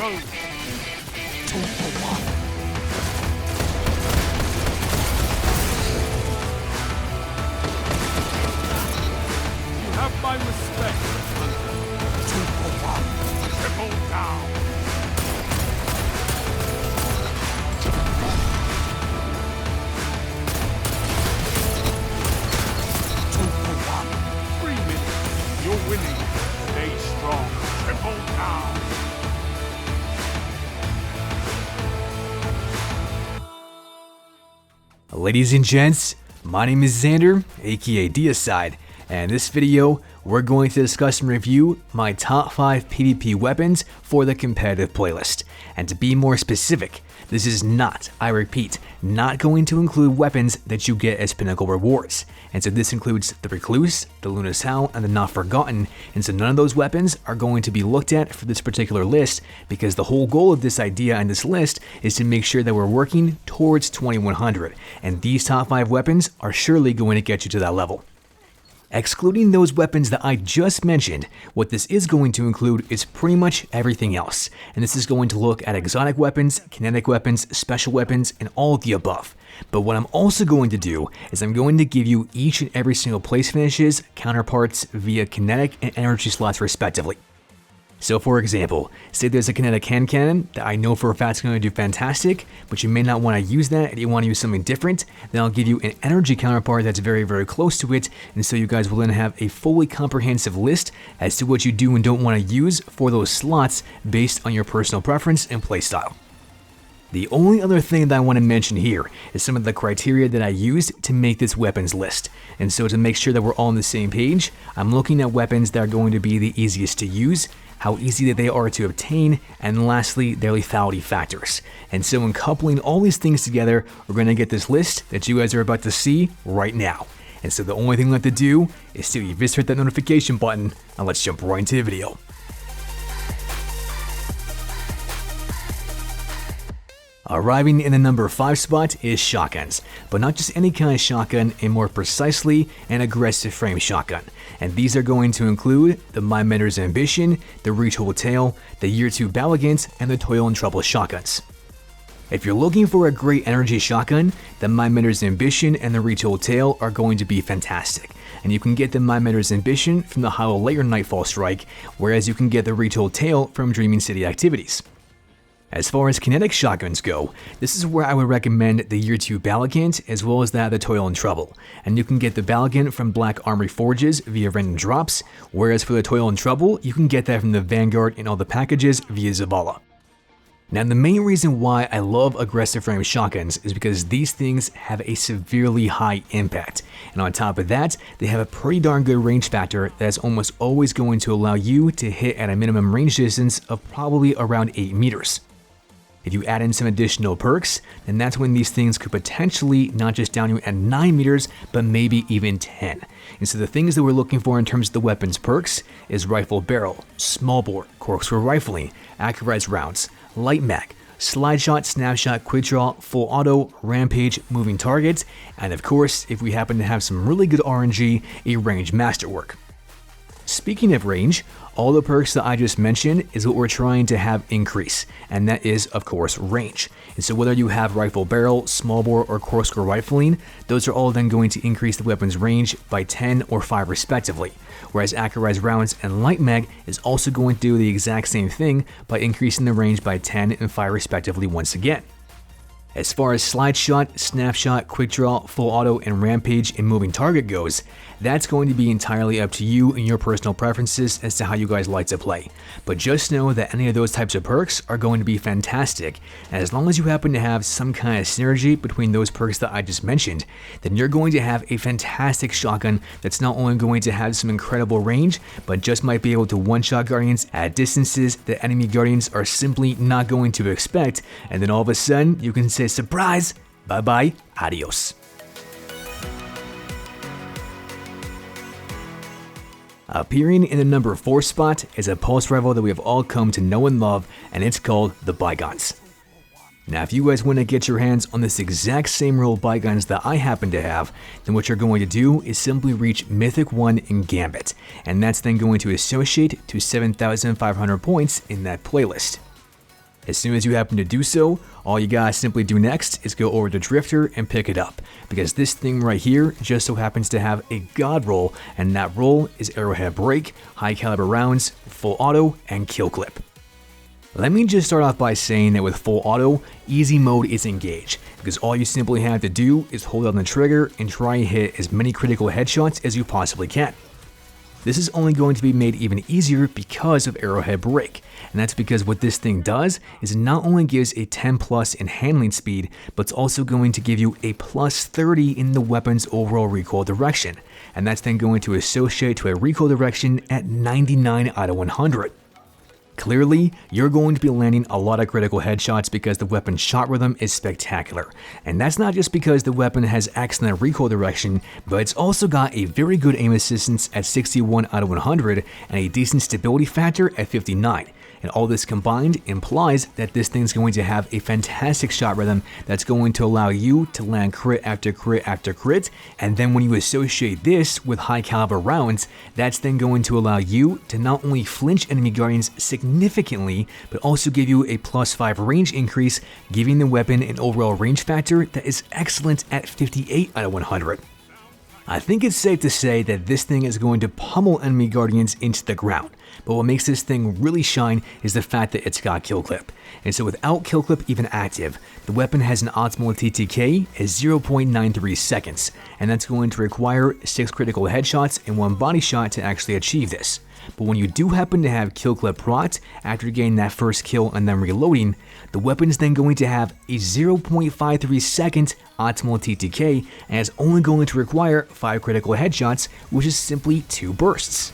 close. 2 for 1. You have my respect, Hunter. 2 for 1. Triple down. 2 for 1. 3 minutes. You're winning. Stay strong. Triple down. Ladies and gents, my name is Xander, aka Deicide, and in this video, we're going to discuss and review my top 5 PvP weapons for the competitive playlist. And to be more specific, this is not, I repeat, not going to include weapons that you get as pinnacle rewards. And so this includes the Recluse, the Luna's Howl, and the Not Forgotten, and so none of those weapons are going to be looked at for this particular list, because the whole goal of this idea and this list is to make sure that we're working towards 2100, and these top 5 weapons are surely going to get you to that level. Excluding those weapons that I just mentioned, what this is going to include is pretty much everything else, and this is going to look at exotic weapons, kinetic weapons, special weapons, and all of the above. But what I'm also going to do is I'm going to give you each and every single place finishes counterparts via kinetic and energy slots respectively. So for example, say there's a kinetic hand cannon that I know for a fact is going to do fantastic, but you may not want to use that and you want to use something different, then I'll give you an energy counterpart that's very, very close to it, and so you guys will then have a fully comprehensive list as to what you do and don't want to use for those slots based on your personal preference and playstyle. The only other thing that I want to mention here is some of the criteria that I used to make this weapons list. And so to make sure that we're all on the same page, I'm looking at weapons that are going to be the easiest to use, how easy that they are to obtain, and lastly, their lethality factors. And so in coupling all these things together, we're going to get this list that you guys are about to see right now. And so the only thing left to do is to just hit that notification button, and let's jump right into the video. Arriving in the number 5 spot is shotguns, but not just any kind of shotgun, a more precisely an aggressive frame shotgun. And these are going to include the My Mentor's Ambition, the Retool Tail, the Year 2 Balligant, and the Toil and Trouble shotguns. If you're looking for a great energy shotgun, the My Mentor's Ambition and the Retool Tail are going to be fantastic. And you can get the My Mentor's Ambition from the Hollow Layer Nightfall Strike, whereas you can get the Retool Tail from Dreaming City activities. As far as kinetic shotguns go, this is where I would recommend the Year 2 Balligant as well as that of the Toil and Trouble, and you can get the Balligant from Black Armory Forges via random drops, whereas for the Toil and Trouble, you can get that from the Vanguard in all the packages via Zavala. Now the main reason why I love aggressive frame shotguns is because these things have a severely high impact, and on top of that, they have a pretty darn good range factor that is almost always going to allow you to hit at a minimum range distance of probably around 8 meters. If you add in some additional perks, then that's when these things could potentially not just down you at 9 meters, but maybe even 10. And so the things that we're looking for in terms of the weapons perks is rifle barrel, small bore, corkscrew rifling, accurized rounds, light mag, slide shot, snapshot, quick draw, full auto, rampage, moving targets, and of course, if we happen to have some really good RNG, a range masterwork. Speaking of range, all the perks that I just mentioned is what we're trying to have increase, and that is, of course, range. And so whether you have rifle barrel, small bore, or corkscrew rifling, those are all then going to increase the weapon's range by 10 or 5 respectively, whereas accurized rounds and light mag is also going to do the exact same thing by increasing the range by 10 and 5 respectively once again. As far as slide shot, snapshot, quick draw, full auto, and rampage and moving target goes, that's going to be entirely up to you and your personal preferences as to how you guys like to play. But just know that any of those types of perks are going to be fantastic, and as long as you happen to have some kind of synergy between those perks that I just mentioned, then you're going to have a fantastic shotgun that's not only going to have some incredible range, but just might be able to one-shot guardians at distances that enemy guardians are simply not going to expect, and then all of a sudden you can say surprise, bye bye, adios. Appearing in the number 4 spot is a pulse rifle that we have all come to know and love, and it's called the Bygones. Now if you guys want to get your hands on this exact same roll of Bygones that I happen to have, then what you're going to do is simply reach Mythic 1 in Gambit, and that's then going to associate to 7,500 points in that playlist. As soon as you happen to do so, all you gotta simply do next is go over to Drifter and pick it up, because this thing right here just so happens to have a god roll, and that roll is arrowhead break, high caliber rounds, full auto, and kill clip. Let me just start off by saying that with full auto, easy mode is engaged, because all you simply have to do is hold down the trigger and try and hit as many critical headshots as you possibly can. This is only going to be made even easier because of arrowhead break, and that's because what this thing does is it not only gives a 10 plus in handling speed, but it's also going to give you a plus 30 in the weapon's overall recoil direction, and that's then going to associate to a recoil direction at 99 out of 100. Clearly, you're going to be landing a lot of critical headshots because the weapon's shot rhythm is spectacular. And that's not just because the weapon has excellent recoil direction, but it's also got a very good aim assistance at 61 out of 100 and a decent stability factor at 59. And all this combined implies that this thing's going to have a fantastic shot rhythm that's going to allow you to land crit after crit after crit, and then when you associate this with high caliber rounds, that's then going to allow you to not only flinch enemy guardians significantly, but also give you a plus 5 range increase, giving the weapon an overall range factor that is excellent at 58 out of 100. I think it's safe to say that this thing is going to pummel enemy guardians into the ground, but what makes this thing really shine is the fact that it's got kill clip. And so without kill clip even active, the weapon has an optimal TTK at 0.93 seconds, and that's going to require 6 critical headshots and 1 body shot to actually achieve this. But when you do happen to have kill clip procced after getting that first kill and then reloading, the weapon is then going to have a 0.53 second optimal TTK, and it's only going to require 5 critical headshots, which is simply 2 bursts.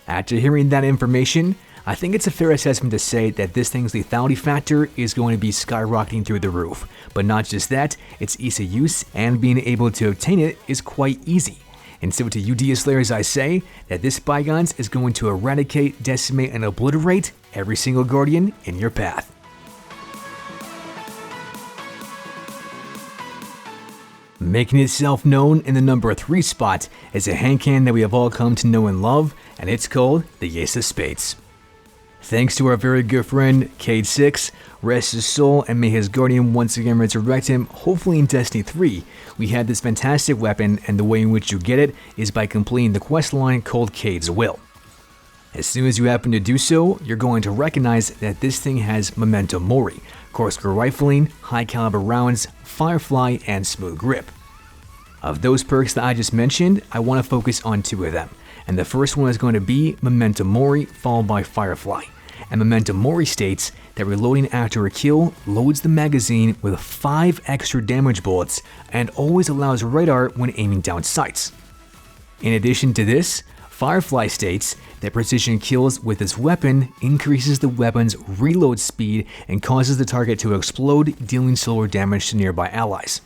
After hearing that information, I think it's a fair assessment to say that this thing's lethality factor is going to be skyrocketing through the roof. But not just that, its ease of use and being able to obtain it is quite easy. And so to you deislayers, I say that this Bygones is going to eradicate, decimate, and obliterate every single guardian in your path. Making itself known in the number 3 spot is a hand cannon that we have all come to know and love, and it's called the Ace of Spades. Thanks to our very good friend Cade 6, rest his soul and may his guardian once again resurrect him, hopefully in Destiny 3, we had this fantastic weapon, and the way in which you get it is by completing the quest line called Cade's Will. As soon as you happen to do so, you're going to recognize that this thing has Memento Mori, corkscrew rifling, high caliber rounds, firefly, and smooth grip. Of those perks that I just mentioned, I want to focus on 2 of them, and the first one is going to be Memento Mori followed by Firefly. And Memento Mori states that reloading after a kill loads the magazine with 5 extra damage bullets and always allows radar when aiming down sights. In addition to this, Firefly states that precision kills with this weapon increases the weapon's reload speed and causes the target to explode, dealing slower damage to nearby allies.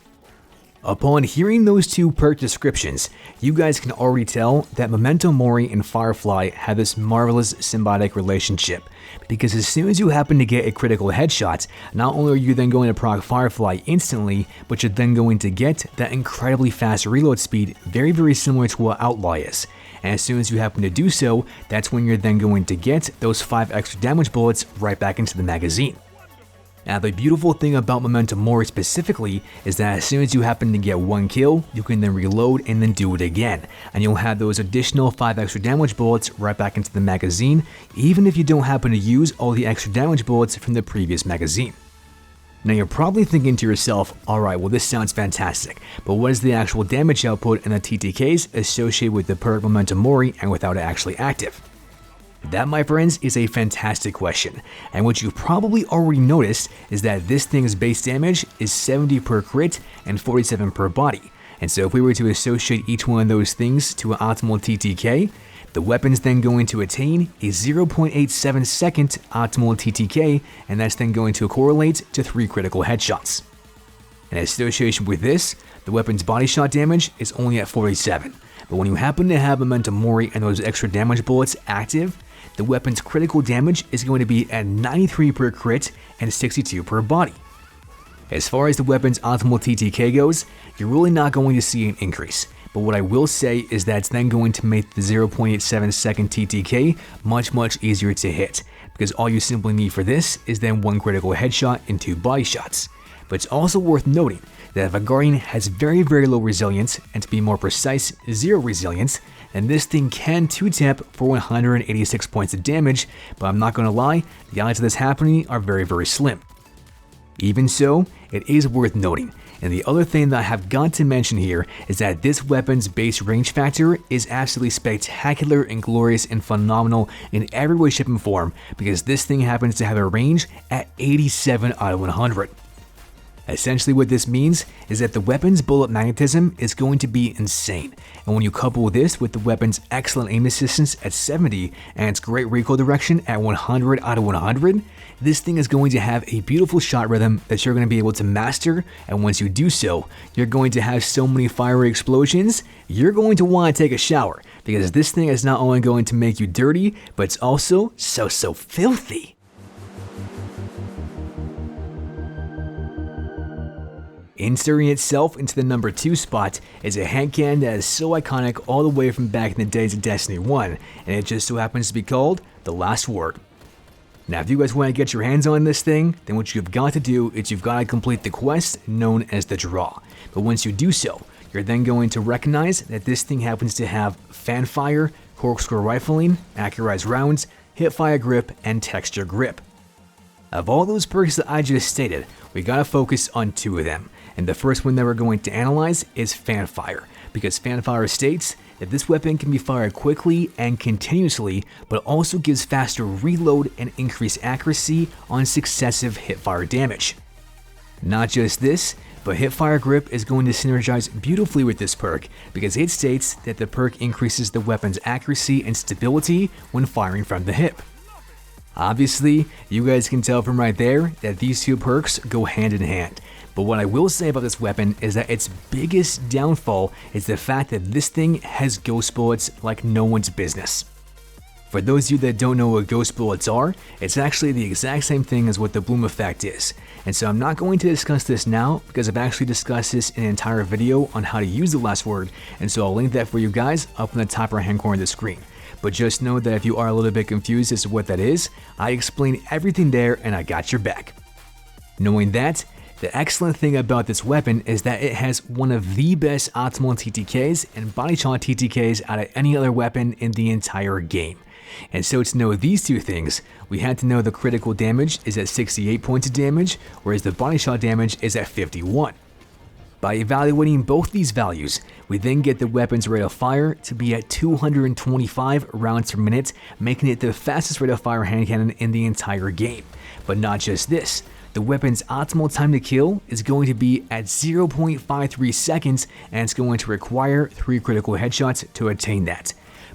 Upon hearing those 2 perk descriptions, you guys can already tell that Memento Mori and Firefly have this marvelous symbiotic relationship, because as soon as you happen to get a critical headshot, not only are you then going to proc Firefly instantly, but you're then going to get that incredibly fast reload speed, very similar to what Outlaw is. And as soon as you happen to do so, that's when you're then going to get those 5 extra damage bullets right back into the magazine. Now the beautiful thing about Memento Mori specifically is that as soon as you happen to get 1 kill, you can then reload and then do it again, and you'll have those additional 5 extra damage bullets right back into the magazine, even if you don't happen to use all the extra damage bullets from the previous magazine. Now you're probably thinking to yourself, alright, well this sounds fantastic, but what is the actual damage output and the TTKs associated with the perk Memento Mori and without it actually active? That, my friends, is a fantastic question, and what you've probably already noticed is that this thing's base damage is 70 per crit and 47 per body, and so if we were to associate each one of those things to an optimal TTK, the weapon's then going to attain a 0.87 second optimal TTK, and that's then going to correlate to 3 critical headshots. In association with this, the weapon's body shot damage is only at 47, but when you happen to have Memento Mori and those extra damage bullets active, the weapon's critical damage is going to be at 93 per crit and 62 per body. As far as the weapon's optimal TTK goes, you're really not going to see an increase, but what I will say is that it's then going to make the 0.87 second TTK much easier to hit, because all you simply need for this is then 1 critical headshot and 2 body shots. But it's also worth noting that if a Guardian has very low resilience, and to be more precise, 0 resilience, then this thing can 2-tap for 186 points of damage, but I'm not gonna lie, the odds of this happening are very slim. Even so, it is worth noting, and the other thing that I have got to mention here is that this weapon's base range factor is absolutely spectacular and glorious and phenomenal in every way, shape, and form, because this thing happens to have a range at 87 out of 100. Essentially what this means is that the weapon's bullet magnetism is going to be insane, and when you couple this with the weapon's excellent aim assistance at 70 and its great recoil direction at 100 out of 100, this thing is going to have a beautiful shot rhythm that you're going to be able to master, and once you do so, you're going to have so many fiery explosions, you're going to want to take a shower, because this thing is not only going to make you dirty, but it's also so filthy. Inserting itself into the number 2 spot is a hand cannon that is so iconic all the way from back in the days of Destiny 1, and it just so happens to be called the Last Word. Now if you guys want to get your hands on this thing, then what you've got to do is you've got to complete the quest known as the Draw. But once you do so, you're then going to recognize that this thing happens to have fan fire, corkscrew rifling, accurized rounds, hipfire grip, and texture grip. Of all those perks that I just stated, we gotta focus on 2 of them. And the first one that we're going to analyze is Fanfire, because Fanfire states that this weapon can be fired quickly and continuously, but also gives faster reload and increased accuracy on successive hipfire damage. Not just this, but hipfire grip is going to synergize beautifully with this perk, because it states that the perk increases the weapon's accuracy and stability when firing from the hip. Obviously, you guys can tell from right there that these 2 perks go hand in hand. But what I will say about this weapon is that its biggest downfall is the fact that this thing has ghost bullets like no one's business. For those of you that don't know what ghost bullets are, it's actually the exact same thing as what the bloom effect is. And so I'm not going to discuss this now because I've actually discussed this in an entire video on how to use the Last Word, and so I'll link that for you guys up in the top right hand corner of the screen. But just know that if you are a little bit confused as to what that is, I explain everything there and I got your back. Knowing that, the excellent thing about this weapon is that it has one of the best optimal TTKs and body shot TTKs out of any other weapon in the entire game. And so to know these 2 things, we had to know the critical damage is at 68 points of damage, whereas the body shot damage is at 51. By evaluating both these values, we then get the weapon's rate of fire to be at 225 rounds per minute, making it the fastest rate of fire hand cannon in the entire game. But not just this, the weapon's optimal time to kill is going to be at 0.53 seconds, and it's going to require 3 critical headshots to attain that.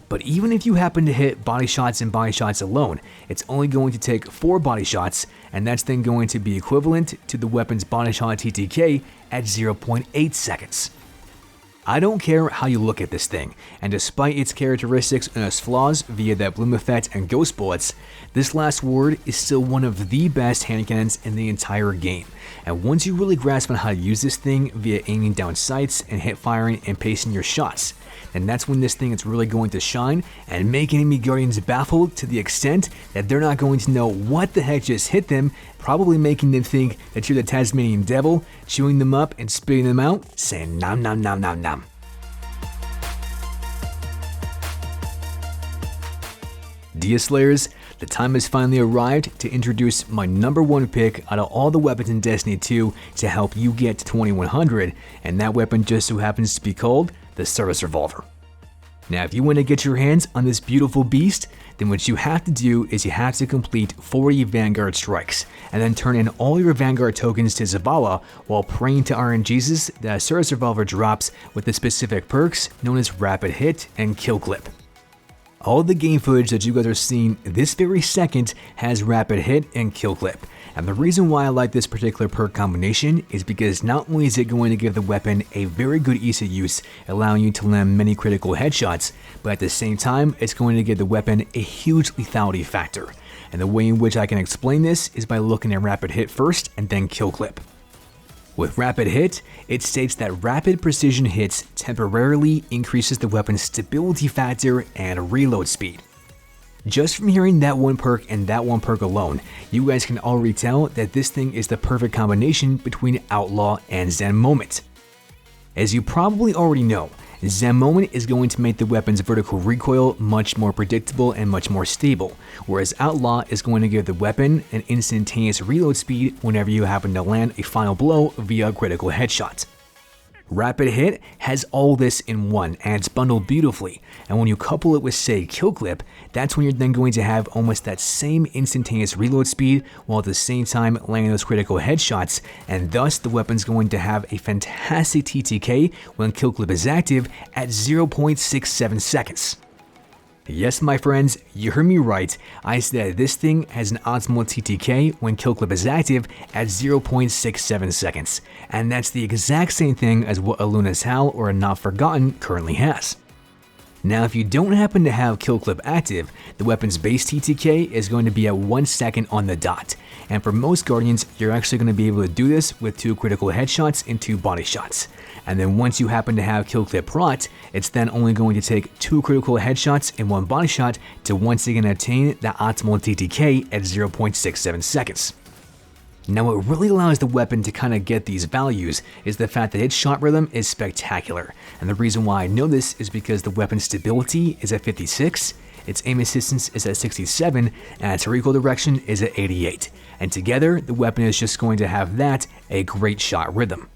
But even if you happen to hit body shots and body shots alone, it's only going to take 4 body shots, and that's then going to be equivalent to the weapon's body shot TTK at 0.8 seconds. I don't care how you look at this thing, and despite its characteristics and its flaws via that bloom effect and ghost bullets, this Last Word is still one of the best hand cannons in the entire game. And once you really grasp on how to use this thing via aiming down sights and hip firing and pacing your shots, then that's when this thing is really going to shine and make enemy guardians baffled to the extent that they're not going to know what the heck just hit them, probably making them think that you're the Tasmanian devil, chewing them up and spitting them out, saying nom nom nom nom nom. Deislayers, the time has finally arrived to introduce my number 1 pick out of all the weapons in Destiny 2 to help you get to 2100, and that weapon just so happens to be called the Service Revolver. Now if you want to get your hands on this beautiful beast, then what you have to do is you have to complete 40 Vanguard strikes, and then turn in all your Vanguard tokens to Zavala while praying to RNGesus that a Service Revolver drops with the specific perks known as Rapid Hit and Kill Clip. All the game footage that you guys are seeing this very second has Rapid Hit and Kill Clip. And the reason why I like this particular perk combination is because not only is it going to give the weapon a very good ease of use, allowing you to land many critical headshots, but at the same time, it's going to give the weapon a huge lethality factor. And the way in which I can explain this is by looking at Rapid Hit first and then Kill Clip. With Rapid Hit, it states that rapid precision hits temporarily increases the weapon's stability factor and reload speed. Just from hearing that one perk and that one perk alone, you guys can already tell that this thing is the perfect combination between Outlaw and Zen Moment. As you probably already know, Zen Moment is going to make the weapon's vertical recoil much more predictable and much more stable, whereas Outlaw is going to give the weapon an instantaneous reload speed whenever you happen to land a final blow via a critical headshot. Rapid Hit has all this in one, and it's bundled beautifully, and when you couple it with, say, Kill Clip, that's when you're then going to have almost that same instantaneous reload speed while at the same time landing those critical headshots, and thus the weapon's going to have a fantastic TTK when Kill Clip is active at 0.67 seconds. Yes, my friends, you heard me right. I said that this thing has an optimal TTK when Kill Clip is active at 0.67 seconds, and that's the exact same thing as what a Luna's Howl or a Not Forgotten currently has. Now, if you don't happen to have Kill Clip active, the weapon's base TTK is going to be at 1 second on the dot, and for most Guardians, you're actually going to be able to do this with 2 critical headshots and 2 body shots. And then once you happen to have Kill Clip Rot, it's then only going to take 2 critical headshots and 1 body shot to once again attain that optimal TTK at 0.67 seconds. Now, what really allows the weapon to kind of get these values is the fact that its shot rhythm is spectacular, and the reason why I know this is because the weapon's stability is at 56, its aim assistance is at 67, and its recoil direction is at 88, and together the weapon is just going to have that a great shot rhythm.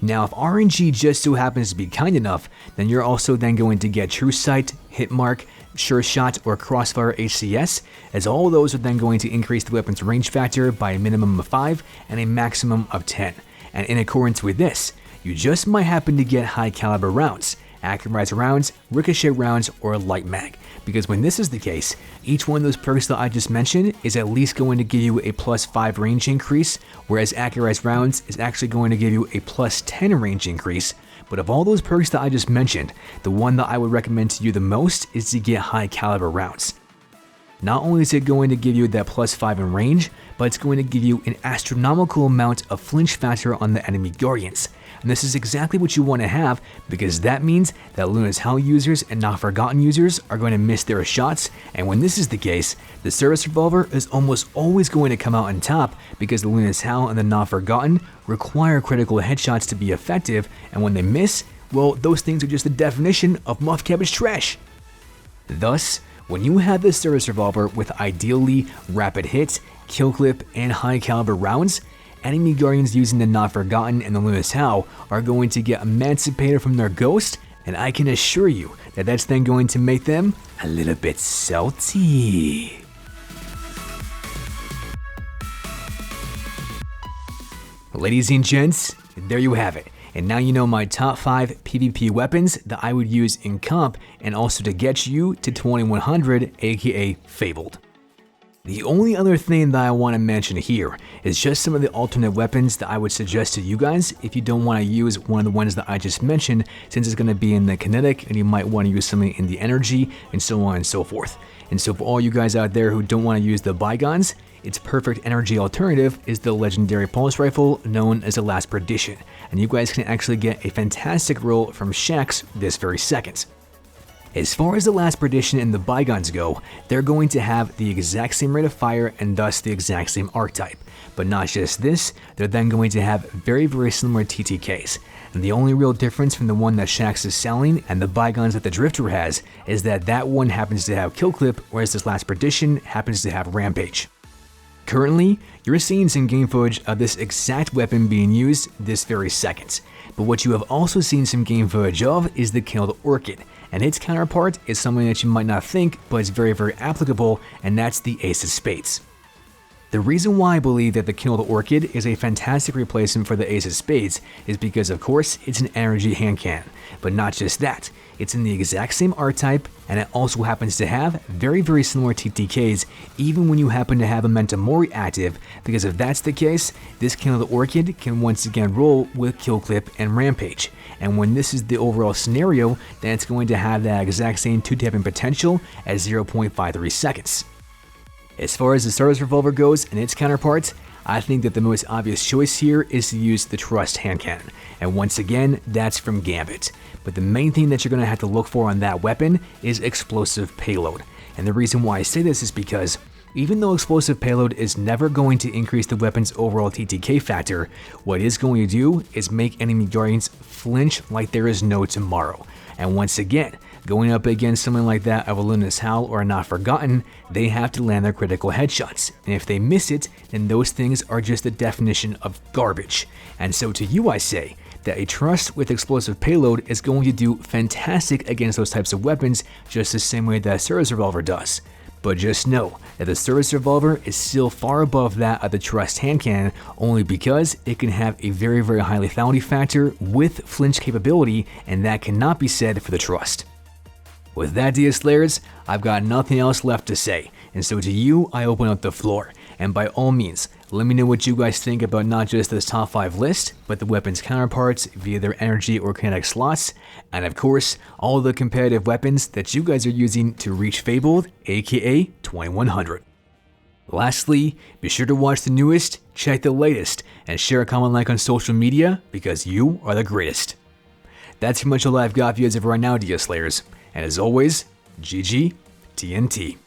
Now, if RNG just so happens to be kind enough, then you're also then going to get True Sight, Hit Mark, Sure Shot, or Crossfire HCS, as all of those are then going to increase the weapon's range factor by a minimum of 5 and a maximum of 10. And in accordance with this, you just might happen to get high caliber rounds, accurized rounds, ricochet rounds, or light mag, because when this is the case, each one of those perks that I just mentioned is at least going to give you a plus 5 range increase, whereas accurized rounds is actually going to give you a plus 10 range increase. But of all those perks that I just mentioned, the one that I would recommend to you the most is to get high caliber rounds. Not only is it going to give you that plus 5 in range, but it's going to give you an astronomical amount of flinch factor on the enemy Guardians. And this is exactly what you want to have, because that means that Luna's Howl users and Not Forgotten users are going to miss their shots, and when this is the case, the Service Revolver is almost always going to come out on top, because the Luna's Howl and the Not Forgotten require critical headshots to be effective, and when they miss, well, those things are just the definition of muff cabbage trash. Thus, when you have this Service Revolver with ideally rapid hit, kill clip, and high caliber rounds, enemy Guardians using the Not Forgotten and the Luna's Howl are going to get emancipated from their ghost, and I can assure you that that's then going to make them a little bit salty. Ladies and gents, there you have it. And now you know my top 5 PvP weapons that I would use in comp and also to get you to 2100, aka Fabled. The only other thing that I want to mention here is just some of the alternate weapons that I would suggest to you guys if you don't want to use one of the ones that I just mentioned, since it's going to be in the kinetic and you might want to use something in the energy and so on and so forth. And so for all you guys out there who don't want to use the bygones, its perfect energy alternative is the legendary pulse rifle known as the Last Perdition, and you guys can actually get a fantastic roll from Shax this very second. As far as the Last Perdition and the bygones go, they're going to have the exact same rate of fire and thus the exact same archetype. But not just this, they're then going to have very similar TTKs. And the only real difference from the one that Shax is selling and the bygones that the Drifter has is that that one happens to have kill clip, whereas this Last Perdition happens to have rampage. Currently, you're seeing some game footage of this exact weapon being used this very second. But what you have also seen some game footage of is the Killed Orchid, and its counterpart is something that you might not think, but it's very applicable, and that's the Ace of Spades. The reason why I believe that the Killed Orchid is a fantastic replacement for the Ace of Spades is because, of course, it's an energy hand cannon, but not just that. It's in the exact same archetype, and it also happens to have very similar TTKs even when you happen to have a Memento Mori active, because if that's the case, this Killed Orchid can once again roll with Kill Clip and Rampage. And when this is the overall scenario, then it's going to have that exact same 2-tapping potential at 0.53 seconds. As far as the Service Revolver goes and its counterparts, I think that the most obvious choice here is to use the Trust hand cannon, and once again, that's from Gambit. But the main thing that you're going to have to look for on that weapon is explosive payload. And the reason why I say this is because even though explosive payload is never going to increase the weapon's overall TTK factor, what it is going to do is make enemy guardians flinch like there is no tomorrow. And once again, going up against someone like that of a Luna's Howl or a Not Forgotten, they have to land their critical headshots. And if they miss it, then those things are just the definition of garbage. And so to you I say, that a Trust with explosive payload is going to do fantastic against those types of weapons just the same way that a Service Revolver does. But just know that the Service Revolver is still far above that of the Trust hand cannon only because it can have a very high lethality factor with flinch capability, and that cannot be said for the Trust. With that, deislayers, I've got nothing else left to say, and so to you I open up the floor, and by all means, let me know what you guys think about not just this top 5 list, but the weapons counterparts via their energy or kinetic slots, and of course, all the competitive weapons that you guys are using to reach Fabled, aka 2100. Lastly, be sure to watch the newest, check the latest, and share a comment like on social media because you are the greatest. That's pretty much all I've got for you as of right now, deislayers, and as always, GG TNT.